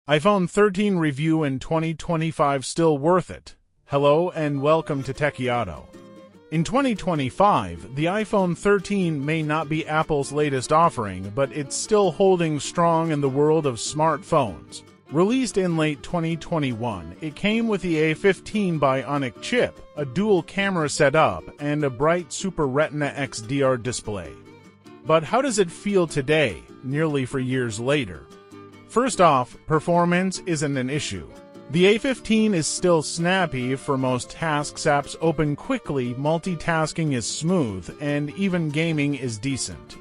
iPhone 13 review in 2025 still worth it? Hello and welcome to Techiato. In 2025, the iPhone 13 may not be Apple's latest offering, but it's still holding strong in the world of smartphones. Released in late 2021, it came with the A15 Bionic chip, a dual camera setup, and a bright Super Retina XDR display. But how does it feel today, nearly 4 years later? First off, performance isn't an issue. The A15 is still snappy for most tasks, apps open quickly, multitasking is smooth, and even gaming is decent.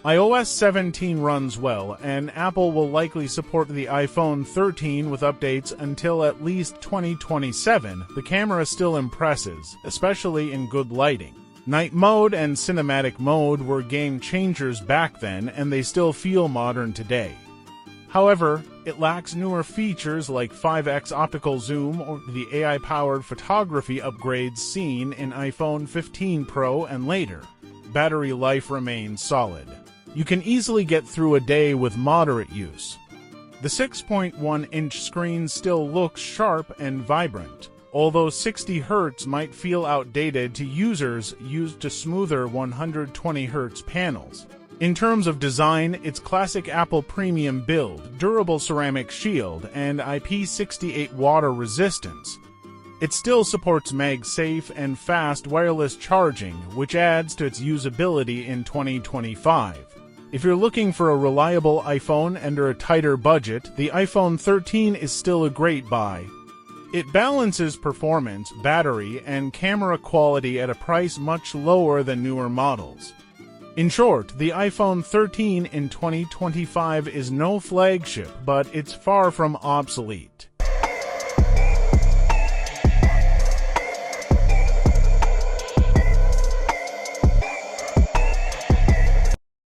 iOS 17 runs well, and Apple will likely support the iPhone 13 with updates until at least 2027. The camera still impresses, especially in good lighting. Night mode and cinematic mode were game changers back then, and they still feel modern today. However, it lacks newer features like 5x optical zoom or the AI-powered photography upgrades seen in iPhone 15 Pro and later. Battery life remains solid. You can easily get through a day with moderate use. The 6.1-inch screen still looks sharp and vibrant, although 60 Hz might feel outdated to users used to smoother 120 Hz panels. In terms of design, it's classic Apple premium build, durable ceramic shield, and IP68 water resistance. It still supports MagSafe and fast wireless charging, which adds to its usability in 2025. If you're looking for a reliable iPhone under a tighter budget, the iPhone 13 is still a great buy. It balances performance, battery, and camera quality at a price much lower than newer models. In short, the iPhone 13 in 2025 is no flagship, but it's far from obsolete.